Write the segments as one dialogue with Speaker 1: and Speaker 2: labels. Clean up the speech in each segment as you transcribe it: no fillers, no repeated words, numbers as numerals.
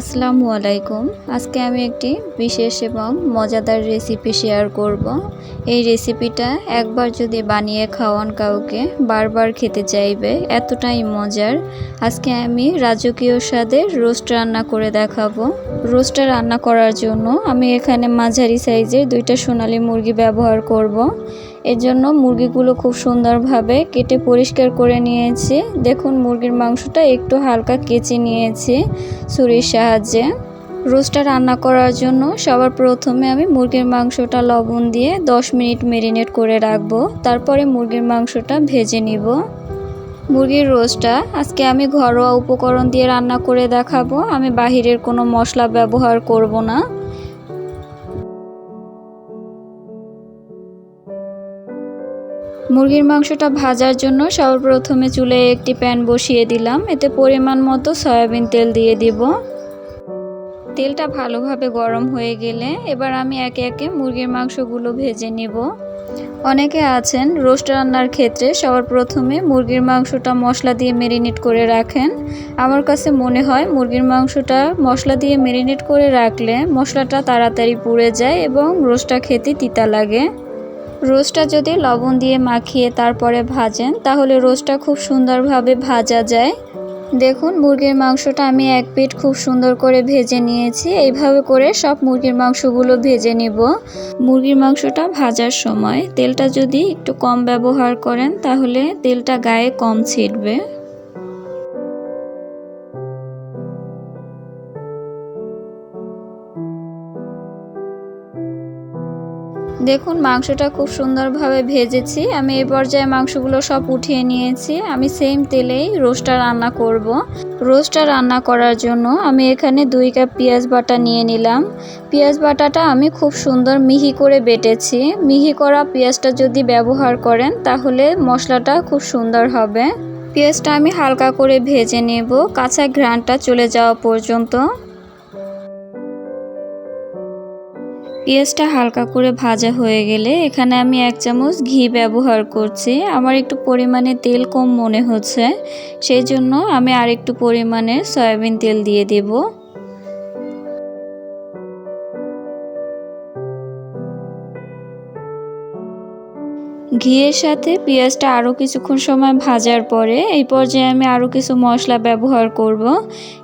Speaker 1: আসসালামু আলাইকুম। আজকে আমি একটি বিশেষ এবং মজাদার রেসিপি শেয়ার করব। এই রেসিপিটা একবার যদি বানিয়ে খাওয়ান কাউকে বারবার খেতে চাইবে, এতটাই মজার। আজকে আমি রাজকীয় স্বাদের রোস্ট রান্না করে দেখাবো। রোস্টটা রান্না করার জন্য আমি এখানে মাঝারি সাইজের 2টা সোনালী মুরগি ব্যবহার করব। এর জন্য মুরগিগুলো খুব সুন্দরভাবে কেটে পরিষ্কার করে নিয়েছি। দেখুন, মুরগির মাংসটা একটু হালকা কেচে নিয়েছি ছুরির সাহায্যে। রোস্টটা রান্না করার জন্য সবার প্রথমে আমি মুরগির মাংসটা লবণ দিয়ে 10 মিনিট ম্যারিনেট করে রাখবো। তারপরে মুরগির মাংসটা ভেজে নিব। মুরগির রোস্টটা আজকে আমি ঘরোয়া উপকরণ দিয়ে রান্না করে দেখাবো। আমি বাহিরের কোনো মশলা ব্যবহার করব না। মুরগির মাংসটা ভাজার জন্য সর্বপ্রথমে চুলায় একটি প্যান বসিয়ে দিলাম। এতে পরিমাণ মতো সয়াবিন তেল দিয়ে দিব। তেলটা ভালোভাবে গরম হয়ে গেলে এবার আমি একে একে মুরগির মাংসগুলো ভেজে নিব। অনেকে আছেন রোস্ট রান্নার ক্ষেত্রে সবার প্রথমে মুরগির মাংসটা মশলা দিয়ে ম্যারিনেট করে রাখেন। আমার কাছে মনে হয় মুরগির মাংসটা মশলা দিয়ে ম্যারিনেট করে রাখলে মশলাটা তাড়াতাড়ি পুড়ে যায় এবং রোস্টটা খেতে তিতা লাগে। রোস্টটা যদি লবণ দিয়ে মাখিয়ে তারপরে ভাজেন তাহলে রোস্টটা খুব সুন্দরভাবে ভাজা যায়। দেখুন, মুরগির মাংসটা আমি এক পিঠ খুব সুন্দর করে ভেজে নিয়েছি। এইভাবে করে সব মুরগির মাংসগুলো ভেজে নিব। মুরগির মাংসটা ভাজার সময় তেলটা যদি একটু কম ব্যবহার করেন তাহলে তেলটা গায়ে কম ছিটবে। দেখুন, মাংসটা খুব সুন্দরভাবে ভেজেছি। আমি এই পর্যায়ে মাংসগুলো সব উঠিয়ে নিয়েছি। আমি সেম তেলেই রোস্টটা রান্না করব। রোস্টটা রান্না করার জন্য আমি এখানে 2 কাপ পেঁয়াজ বাটা নিয়ে নিলাম। পেঁয়াজ বাটাটা আমি খুব সুন্দর মিহি করে বেটেছি। মিহি করা পেঁয়াজটা যদি ব্যবহার করেন তাহলে মশলাটা খুব সুন্দর হবে। পেঁয়াজটা আমি হালকা করে ভেজে নেব কাঁচা ঘ্রাণটা চলে যাওয়া পর্যন্ত। পেঁয়াজটা হালকা করে ভাজা হয়ে গেলে এখানে আমি 1 চামচ ঘি ব্যবহার করছি। আমার একটু পরিমাণে তেল কম মনে হচ্ছে, সেই জন্য আমি আরেকটু পরিমাণে সয়াবিন তেল দিয়ে দেব। ঘিয়ের সাথে পেঁয়াজটা আরও কিছুক্ষণ সময় ভাজার পরে এই পর্যায়ে আমি আরও কিছু মশলা ব্যবহার করব।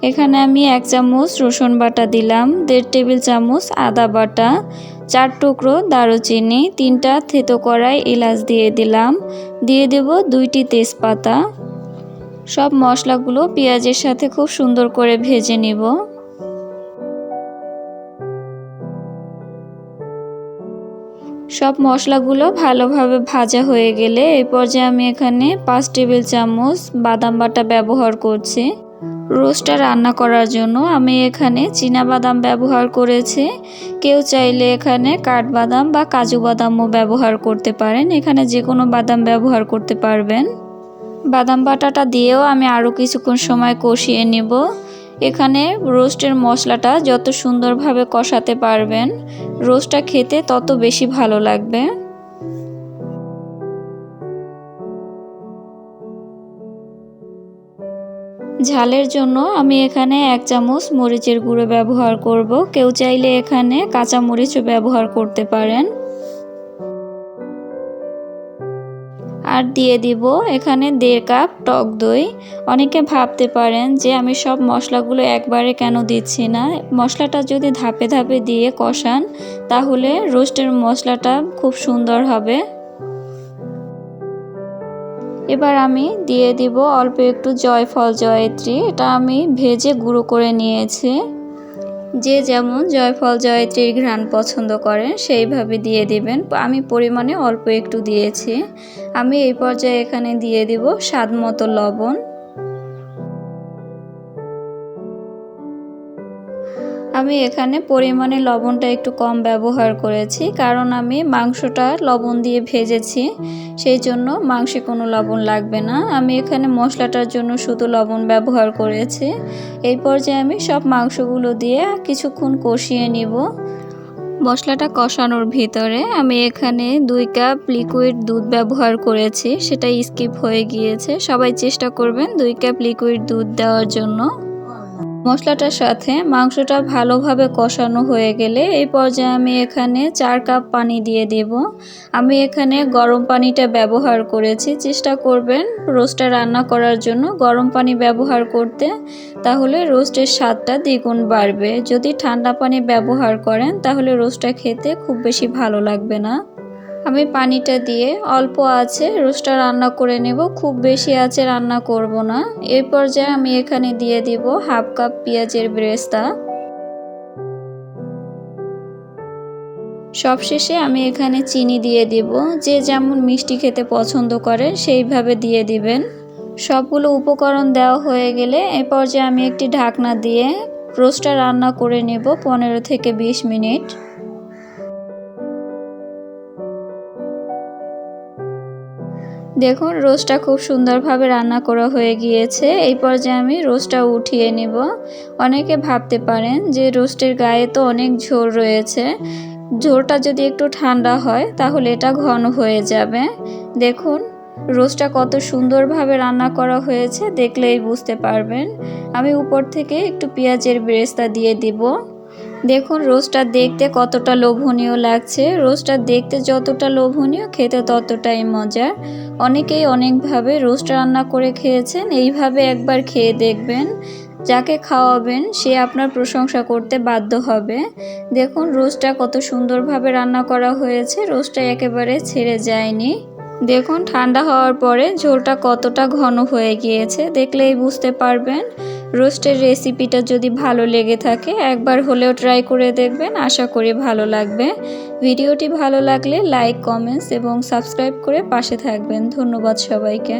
Speaker 1: এখানে আমি 1 চামচ রসুন বাটা দিলাম, 1.5 টেবিল চামচ আদা বাটা, 4 টুকরো দারুচিনি, 3টা থেতো করা এলাচ দিয়ে দিলাম, দিয়ে দেব 2টি তেজপাতা। সব মশলাগুলো পেঁয়াজের সাথে খুব সুন্দর করে ভেজে নিব। সব মশলাগুলো ভালোভাবে ভাজা হয়ে গেলে এই পর্যায়ে আমি এখানে 5 টেবিল চামচ বাদাম বাটা ব্যবহার করছি। রোস্টটা রান্না করার জন্য আমি এখানে চীনাবাদাম ব্যবহার করেছি। কেউ চাইলে এখানে কাঠবাদাম বা কাজু বাদামও ব্যবহার করতে পারেন। এখানে যে কোনো বাদাম ব্যবহার করতে পারবেন। বাদাম বাটাটা দিয়েও আমি আরও কিছুক্ষণ সময় কষিয়ে নেব। এখানে রোস্টের মশলাটা যত সুন্দরভাবে কষাতে পারবেন রোস্টটা খেতে তত বেশি ভালো লাগবে। ঝালের জন্য আমি এখানে 1 চামচ মরিচের গুঁড়ো ব্যবহার করব। কেউ চাইলে এখানে কাঁচা মরিচও ব্যবহার করতে পারেন। আর দিয়ে দিব এখানে 1.5 কাপ টক দই। অনেকে ভাবতে পারেন যে আমি সব মশলাগুলো একবারে কেন দিচ্ছি না। মশলাটা যদি ধাপে ধাপে দিয়ে কষান তাহলে রোস্টের মশলাটা খুব সুন্দর হবে। এবার আমি দিয়ে দিব অল্প একটু জয়ফল জয়ত্রী। এটা আমি ভেজে গুঁড়ো করে নিয়েছি। যে যেমন জয়ফল জয়ত্রীর ঘ্রাণ পছন্দ করেন সেইভাবে দিয়ে দিবেন। আমি পরিমাণে অল্প একটু দিয়েছি। আমি এই পর্যায়ে এখানে দিয়ে দিব স্বাদ মতো লবণ। আমি এখানে পরিমাণে লবণটা একটু কম ব্যবহার করেছি, কারণ আমি মাংসটা লবণ দিয়ে ভেজেছি, সেই জন্য মাংসে কোনো লবণ লাগবে না। আমি এখানে মশলাটার জন্য শুধু লবণ ব্যবহার করেছি। এই পর্যায়ে আমি সব মাংসগুলো দিয়ে কিছুক্ষণ কষিয়ে নিব। মশলাটা কষানোর ভিতরে আমি এখানে 2 কাপ লিকুইড দুধ ব্যবহার করেছি, সেটা স্কিপ হয়ে গিয়েছে। সবাই চেষ্টা করবেন 2 কাপ লিকুইড দুধ দেওয়ার জন্য। মশলাটার সাথে মাংসটা ভালোভাবে কষানো হয়ে গেলে এই পর্যায়ে আমি এখানে 4 কাপ পানি দিয়ে দেব। আমি এখানে গরম পানিটা ব্যবহার করেছি। চেষ্টা করবেন রোস্টটা রান্না করার জন্য গরম পানি ব্যবহার করতে, তাহলে রোস্টের স্বাদটা দ্বিগুণ বাড়বে। যদি ঠান্ডা পানি ব্যবহার করেন তাহলে রোস্টটা খেতে খুব বেশি ভালো লাগবে না। আমি পানিটা দিয়ে অল্প আঁচে রোস্টটা রান্না করে নেব, খুব বেশি আঁচে রান্না করব না। এই পর্যায়ে আমি এখানে দিয়ে দিব হাফ কাপ পেঁয়াজের বেরেস্তা। সবশেষে আমি এখানে চিনি দিয়ে দিব। যে যেমন মিষ্টি খেতে পছন্দ করে সেইভাবে দিয়ে দিবেন। সবগুলো উপকরণ দেওয়া হয়ে গেলে এই পর্যায়ে আমি একটি ঢাকনা দিয়ে রোস্টটা রান্না করে নেব 15 থেকে 20 মিনিট। দেখুন রোস্টটা খুব সুন্দরভাবে রান্না করা হয়ে গিয়েছে। এই পর্যায়ে আমি রোস্টটা উঠিয়ে নেব। অনেকে ভাবতে পারেন যে রোস্টের গায়ে তো অনেক ঝোল রয়েছে, ঝোলটা যদি একটু ঠান্ডা হয় তাহলে এটা ঘন হয়ে যাবে। দেখুন রোস্টটা কত সুন্দরভাবে রান্না করা হয়েছে, দেখলেই বুঝতে পারবেন। আমি উপর থেকে একটু পেঁয়াজের বেরেস্তা দিয়ে দিব। দেখুন রোস্টটা দেখতে কতটা লোভনীয় লাগছে। রোস্টটা দেখতে যতটা লোভনীয়, খেতে ততটাই মজার। অনেকেই অনেকভাবে রোস্ট রান্না করে খেয়েছেন, এইভাবে একবার খেয়ে দেখবেন। যাকে খাওয়াবেন সে আপনার প্রশংসা করতে বাধ্য হবে। দেখুন রোস্টটা কত সুন্দরভাবে রান্না করা হয়েছে, রোস্টটা একেবারে ছেড়ে যায়নি। দেখুন ঠান্ডা হওয়ার পরে ঝোলটা কতটা ঘন হয়ে গিয়েছে, দেখলেই বুঝতে পারবেন। রোস্টের রেসিপিটা যদি ভালো লেগে থাকে একবার হলেও ট্রাই করে দেখবেন, আশা করি ভালো লাগবে। ভিডিওটি ভালো লাগলে লাইক, কমেন্টস এবং সাবস্ক্রাইব করে পাশে থাকবেন। ধন্যবাদ সবাইকে।